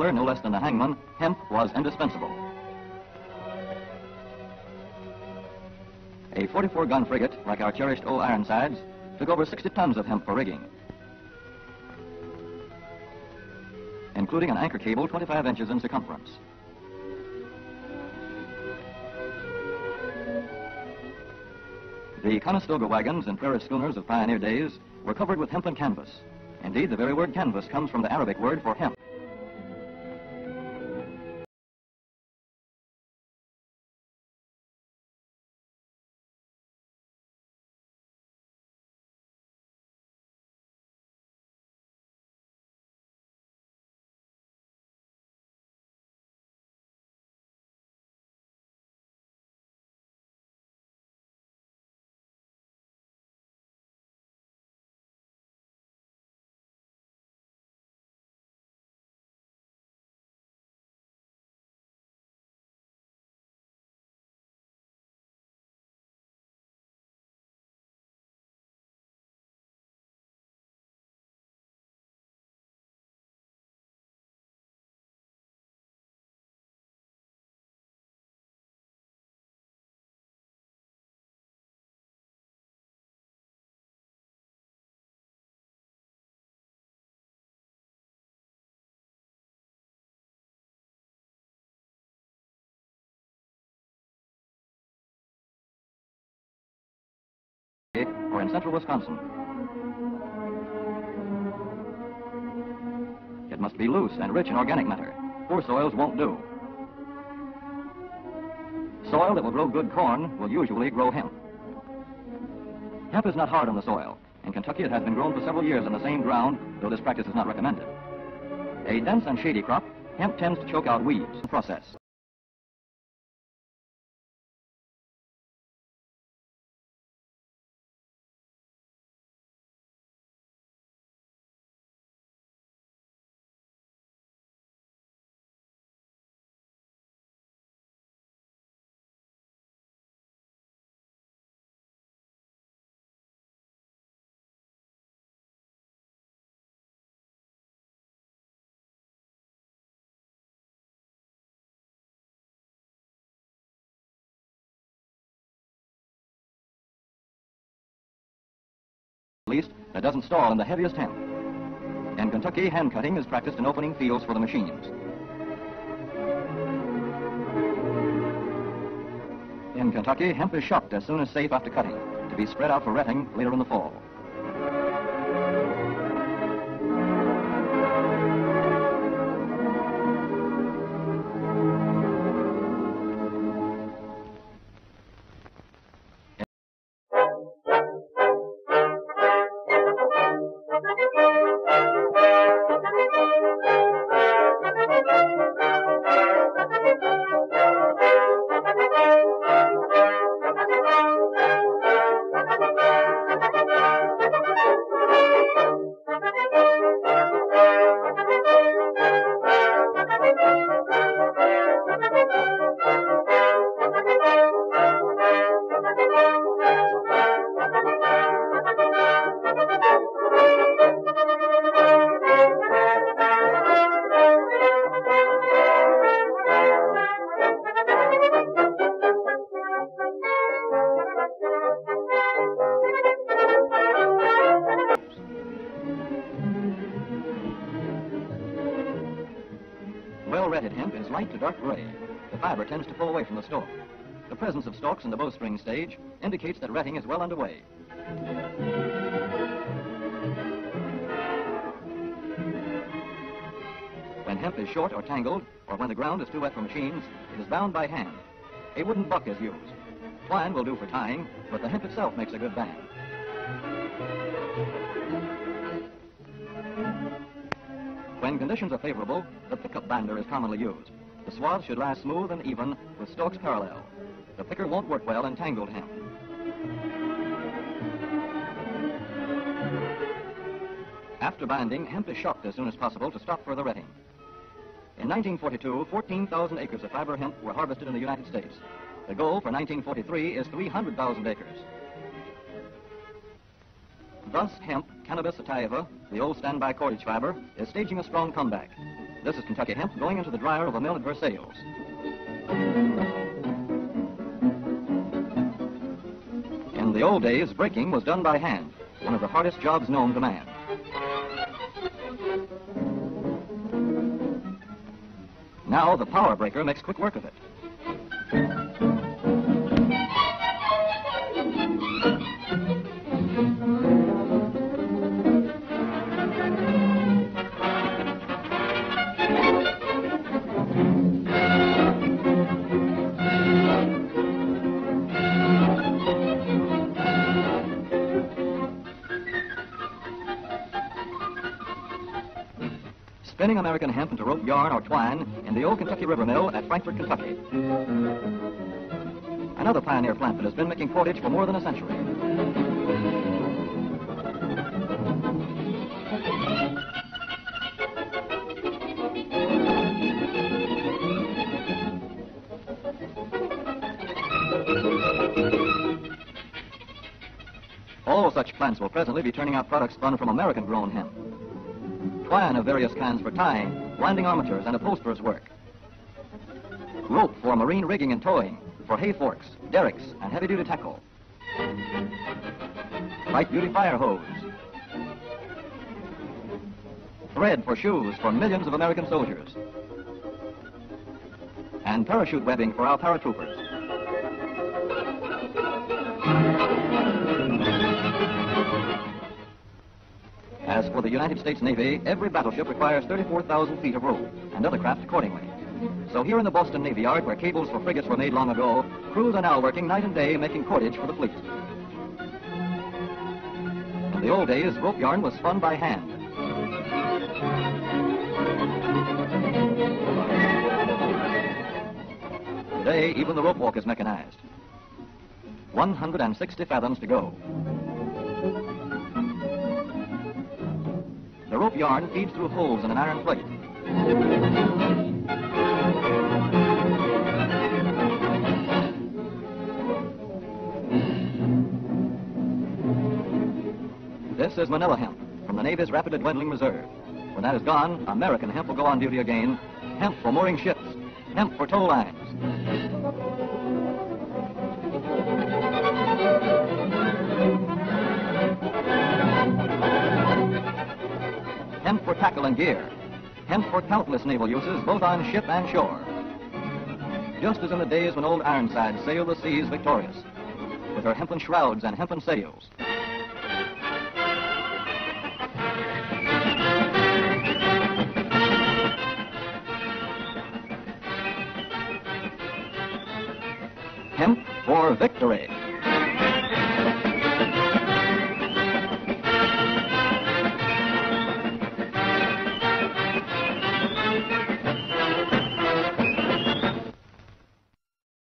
stickler no less than the hangman, hemp was indispensable. A 44-gun frigate, like our cherished old Ironsides, took over 60 tons of hemp for rigging, including an anchor cable 25 inches in circumference. The Conestoga wagons and prairie schooners of pioneer days were covered with hempen canvas. Indeed, the very word canvas comes from the Arabic word for hemp. Or in central Wisconsin. It must be loose and rich in organic matter. Poor soils won't do. Soil that will grow good corn will usually grow hemp. Hemp is not hard on the soil. In Kentucky, it has been grown for several years on the same ground, though this practice is not recommended. A dense and shady crop, hemp tends to choke out weeds in the process. At least, that doesn't stall in the heaviest hemp. In Kentucky, hand cutting is practiced in opening fields for the machines. In Kentucky, hemp is shucked as soon as safe after cutting, to be spread out for retting later in the fall. Well-retted hemp is light to dark gray. The fiber tends to pull away from the stalk. The presence of stalks in the bowstring stage indicates that retting is well underway. When hemp is short or tangled, or when the ground is too wet for machines, it is bound by hand. A wooden buck is used. Twine will do for tying, but the hemp itself makes a good band. When conditions are favorable, the pickup bander is commonly used. The swaths should lie smooth and even, with stalks parallel. The picker won't work well in tangled hemp. After binding, hemp is shucked as soon as possible to stop further retting. In 1942, 14,000 acres of fiber hemp were harvested in the United States. The goal for 1943 is 300,000 acres. Thus, hemp, Cannabis sativa, the old standby cordage fiber, is staging a strong comeback. This is Kentucky hemp going into the dryer of a mill at Versailles. In the old days, breaking was done by hand, one of the hardest jobs known to man. Now the power breaker makes quick work of it. Spinning American hemp into rope yarn or twine in the old Kentucky River Mill at Frankfort, Kentucky. Another pioneer plant that has been making cordage for more than a century. All such plants will presently be turning out products spun from American-grown hemp. Twine of various kinds for tying, winding armatures, and upholsterers' work. Rope for marine rigging and towing, for hay forks, derricks, and heavy-duty tackle. Light-duty fire hose. Thread for shoes for millions of American soldiers. And parachute webbing for our paratroopers. As for the United States Navy, every battleship requires 34,000 feet of rope, and other craft accordingly. So here in the Boston Navy Yard, where cables for frigates were made long ago, crews are now working night and day making cordage for the fleet. In the old days, rope yarn was spun by hand. Today, even the rope walk is mechanized. 160 fathoms to go. The rope yarn feeds through holes in an iron plate. This is Manila hemp from the Navy's rapidly dwindling reserve. When that is gone, American hemp will go on duty again. Hemp for mooring ships. Hemp for tow lines. Hemp for tackle and gear. Hemp for countless naval uses, both on ship and shore. Just as in the days when old Ironside sailed the seas victorious, with her hempen shrouds and hempen sails. Hemp for victory.